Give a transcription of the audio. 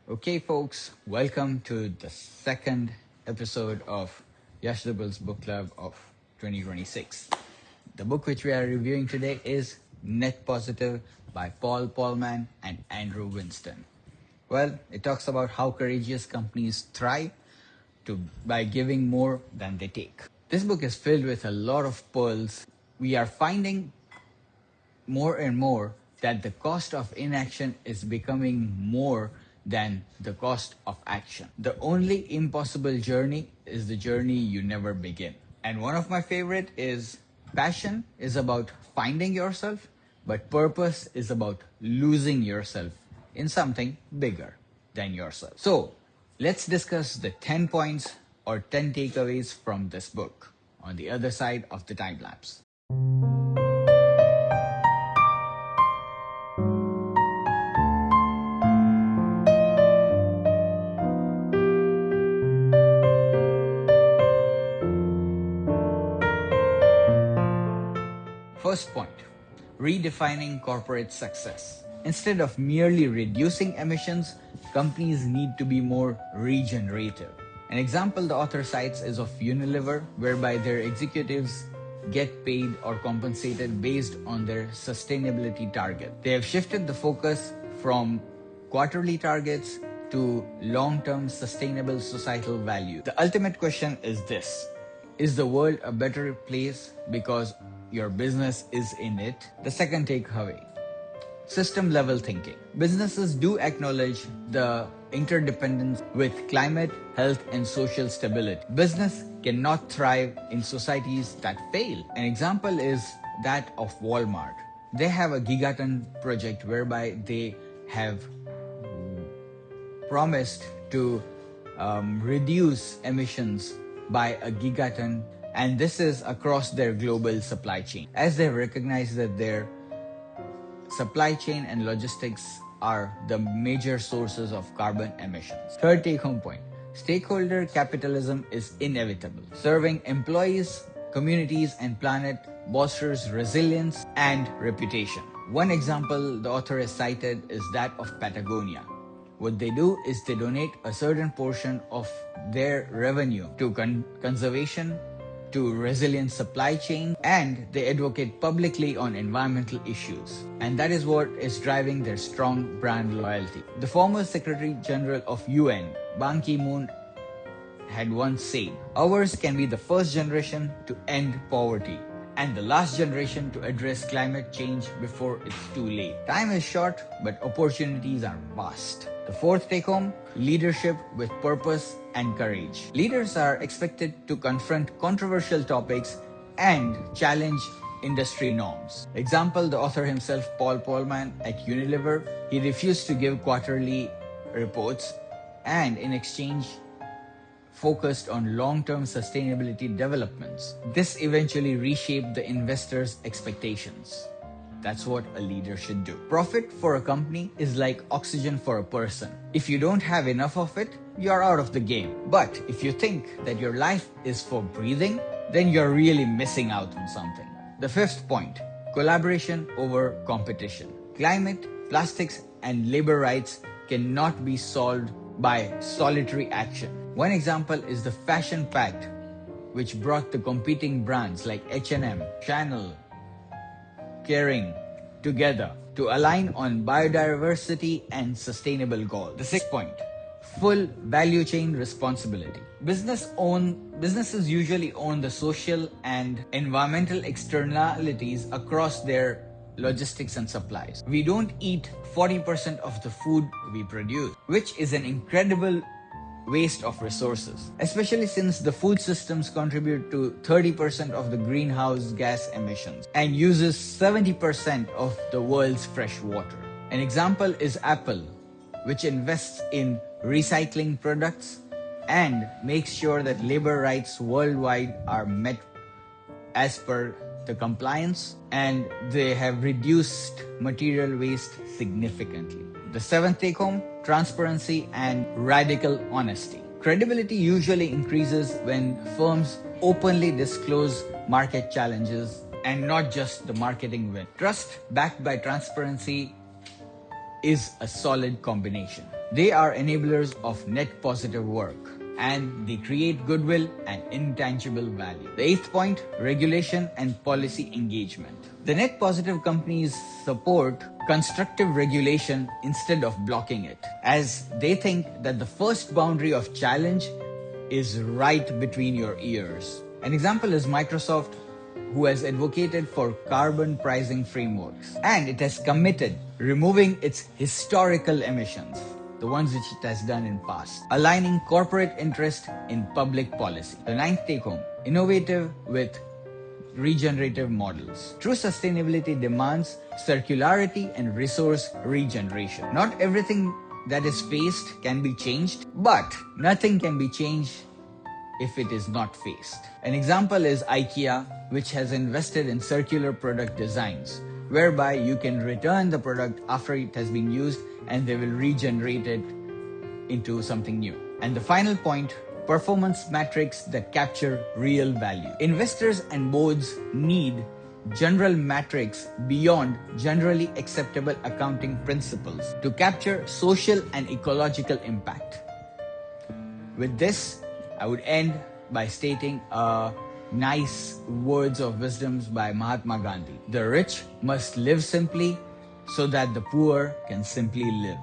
Okay, folks, welcome to the second episode of Yash Dubal's Book Club of 2026. The book which we are reviewing today is Net Positive by Paul Polman and Andrew Winston. Well, it talks about how courageous companies thrive by giving more than they take. This book is filled with a lot of pearls. We are finding more and more that the cost of inaction is becoming more than the cost of action. The only impossible journey is the journey you never begin. And one of my favorite is passion is about finding yourself, but purpose is about losing yourself in something bigger than yourself. So let's discuss the 10 points or 10 takeaways from this book on the other side of the time lapse. First point, redefining corporate success. Instead of merely reducing emissions, companies need to be more regenerative. An example the author cites is of Unilever, whereby their executives get paid or compensated based on their sustainability target. They have shifted the focus from quarterly targets to long-term sustainable societal value. The ultimate question is this: is the world a better place because your business is in it? The second takeaway, system level thinking. Businesses do acknowledge the interdependence with climate, health, and social stability. Business cannot thrive in societies that fail. An example is that of Walmart. They have a gigaton project whereby they have promised to reduce emissions by a gigaton, and this is across their global supply chain, as they recognize that their supply chain and logistics are the major sources of carbon emissions. Third take-home point, stakeholder capitalism is inevitable. Serving employees, communities, and planet bolsters resilience and reputation. One example the author has cited is that of Patagonia. What they do is they donate a certain portion of their revenue to conservation, to resilient supply chain, and they advocate publicly on environmental issues. And that is what is driving their strong brand loyalty. The former Secretary General of UN, Ban Ki-moon, had once said, "Ours can be the first generation to end poverty and the last generation to address climate change before it's too late." Time is short, but opportunities are vast. The fourth take-home, leadership with purpose and courage. Leaders are expected to confront controversial topics and challenge industry norms. Example, the author himself, Paul Polman at Unilever, he refused to give quarterly reports and in exchange focused on long-term sustainability developments. This eventually reshaped the investors' expectations. That's what a leader should do. Profit for a company is like oxygen for a person. If you don't have enough of it, you're out of the game. But if you think that your life is for breathing, then you're really missing out on something. The fifth point, collaboration over competition. Climate, plastics, and labor rights cannot be solved by solitary action. One example is the Fashion Pact, which brought the competing brands like H&M, Chanel, Kering together to align on biodiversity and sustainable goals. The sixth point, full value chain responsibility. Businesses usually own the social and environmental externalities across their logistics and supplies. We don't eat 40% of the food we produce, which is an incredible waste of resources, especially since the food systems contribute to 30% of the greenhouse gas emissions and uses 70% of the world's fresh water. An example is Apple, which invests in recycling products and makes sure that labor rights worldwide are met as per the compliance, and they have reduced material waste significantly. The seventh take home, transparency and radical honesty. Credibility usually increases when firms openly disclose market challenges and not just the marketing win. Trust backed by transparency is a solid combination. They are enablers of net positive work, and they create goodwill and intangible value. The eighth point, regulation and policy engagement. The net positive companies support constructive regulation instead of blocking it, as they think that the first boundary of challenge is right between your ears. An example is Microsoft, who has advocated for carbon pricing frameworks, and it has committed removing its historical emissions, the ones which it has done in past, aligning corporate interest in public policy. The ninth take home, innovative with regenerative models. True sustainability demands circularity and resource regeneration. Not everything that is faced can be changed, but nothing can be changed if it is not faced. An example is IKEA, which has invested in circular product designs, whereby you can return the product after it has been used and they will regenerate it into something new. And the final point, performance metrics that capture real value. Investors and boards need general metrics beyond generally acceptable accounting principles to capture social and ecological impact. With this, I would end by stating nice words of wisdoms by Mahatma Gandhi. The rich must live simply so that the poor can simply live.